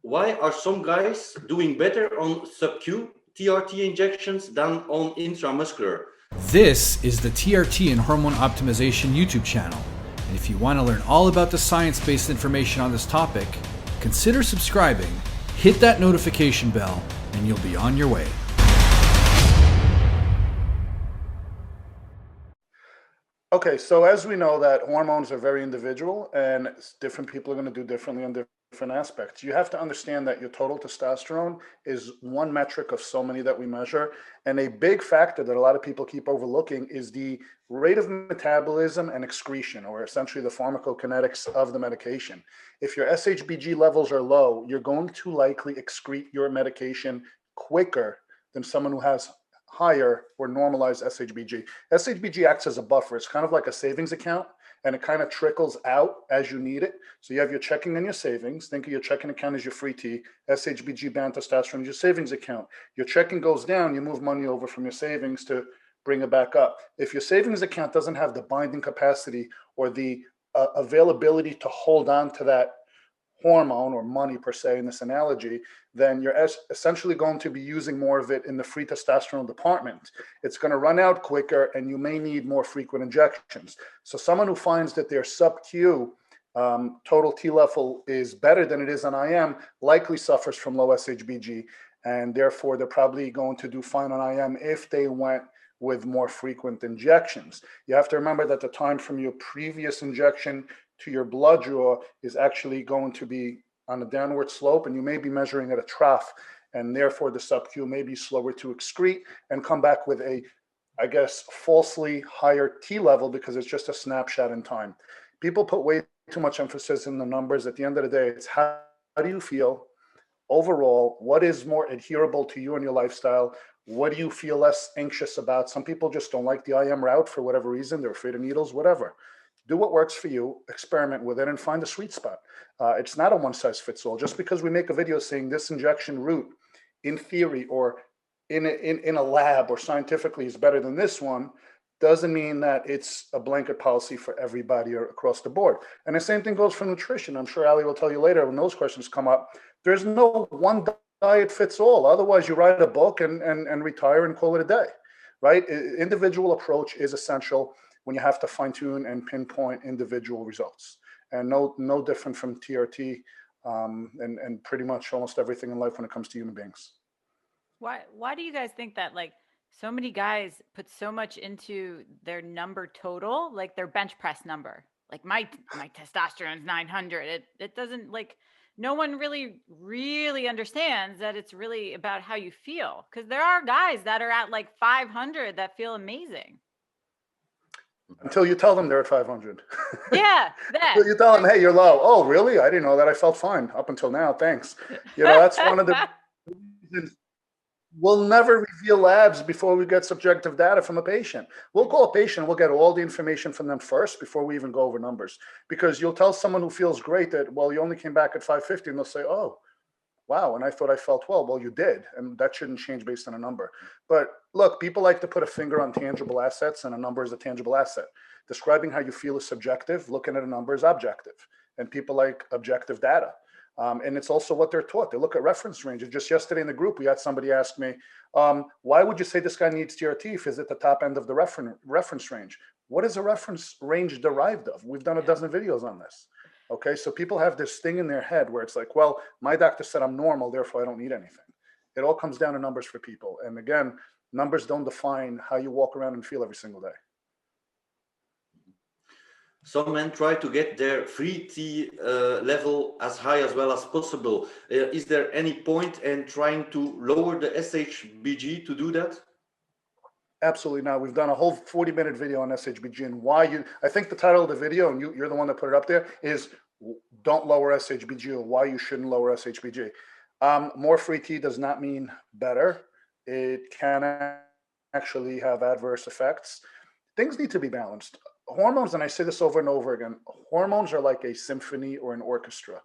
why are some guys doing better on Subq TRT injections than on intramuscular? This is the TRT and Hormone Optimization YouTube channel. And if you want to learn all about the science-based information on this topic, consider subscribing, hit that notification bell, and you'll be on your way. Okay, so as we know that hormones are very individual and different people are going to do differently on different aspects. You have to understand that your total testosterone is one metric of so many that we measure. And a big factor that a lot of people keep overlooking is the rate of metabolism and excretion, or essentially the pharmacokinetics of the medication. If your SHBG levels are low, you're going to likely excrete your medication quicker than someone who has higher or normalized SHBG. SHBG acts as a buffer. It's kind of like a savings account, and it kind of trickles out as you need it. So you have your checking and your savings. Think of your checking account as your free T. SHBG bound testosterone is your savings account. Your checking goes down, you move money over from your savings to bring it back up. If your savings account doesn't have the binding capacity or the availability to hold on to that hormone or money per se in this analogy, then you're essentially going to be using more of it in the free testosterone department. It's going to run out quicker and you may need more frequent injections. So someone who finds that their Subq total T level is better than it is on IM likely suffers from low SHBG, and therefore they're probably going to do fine on IM if they went with more frequent injections. You have to remember that the time from your previous injection to your blood draw is actually going to be on a downward slope, and you may be measuring at a trough, and therefore the Subq may be slower to excrete and come back with a, I guess, falsely higher T level because it's just a snapshot in time. People put way too much emphasis in the numbers. At the end of the day, it's how do you feel overall? What is more adherable to you and your lifestyle? What do you feel less anxious about? Some people just don't like the IM route for whatever reason. They're afraid of needles, whatever. Do what works for you, experiment with it, and find a sweet spot. It's not a one-size-fits-all. Just because we make a video saying this injection route, in theory or in a lab or scientifically is better than this one, doesn't mean that it's a blanket policy for everybody or across the board. And the same thing goes for nutrition. I'm sure Ali will tell you later when those questions come up. There's no one diet fits all. Otherwise, you write a book and retire and call it a day, right? Individual approach is essential when you have to fine tune and pinpoint individual results, and no different from TRT and pretty much almost everything in life when it comes to human beings. Why do you guys think that like so many guys put so much into their number total, like their bench press number? Like my testosterone is 900. It doesn't, like, no one really understands that it's really about how you feel, because there are guys that are at like 500 that feel amazing. Until you tell them they're at 500. Yeah, that. Until you tell them, hey, you're low. Oh, really? I didn't know that. I felt fine up until now. Thanks. You know, that's one of the reasons we'll never reveal labs before we get subjective data from a patient. We'll call a patient, we'll get all the information from them first before we even go over numbers. Because you'll tell someone who feels great that, well, you only came back at 550, and they'll say, oh, wow, and I thought I felt well. Well, you did, and that shouldn't change based on a number. But look, people like to put a finger on tangible assets, and a number is a tangible asset. Describing how you feel is subjective. Looking at a number is objective, and people like objective data. And it's also what they're taught. They look at reference ranges. Just yesterday in the group, we had somebody ask me, why would you say this guy needs TRT if he's at the top end of the reference range? What is a reference range derived of? We've done a dozen videos on this. Okay, so people have this thing in their head where it's like, well, my doctor said I'm normal, therefore I don't need anything. It all comes down to numbers for people. And again, numbers don't define how you walk around and feel every single day. Some men try to get their free T level as high as well as possible. Is there any point in trying to lower the SHBG to do that? Absolutely not. We've done a whole 40-minute video on SHBG and why you, I think the title of the video, and you're the one that put it up there, is don't lower SHBG, or why you shouldn't lower SHBG. More free T does not mean better. It can actually have adverse effects. Things need to be balanced. Hormones, and I say this over and over again, hormones are like a symphony or an orchestra.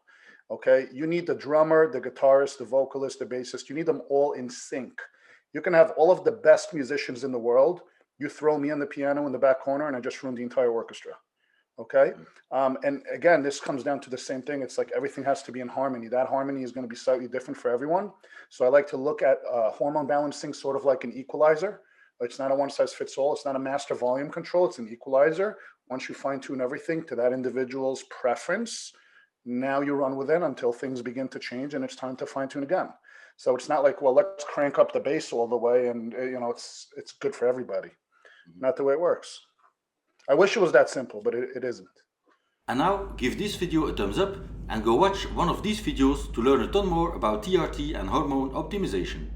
Okay, you need the drummer, the guitarist, the vocalist, the bassist. You need them all in sync. You can have all of the best musicians in the world. You throw me on the piano in the back corner and I just ruined the entire orchestra. Okay. And again, this comes down to the same thing. It's like everything has to be in harmony. That harmony is going to be slightly different for everyone. So I like to look at hormone balancing sort of like an equalizer. It's not a one size fits all. It's not a master volume control. It's an equalizer. Once you fine tune everything to that individual's preference, now you run with it until things begin to change and it's time to fine tune again. So it's not like, well, let's crank up the bass all the way and it's good for everybody. Not the way it works. I wish it was that simple, but it isn't. And now give this video a thumbs up and go watch one of these videos to learn a ton more about TRT and hormone optimization.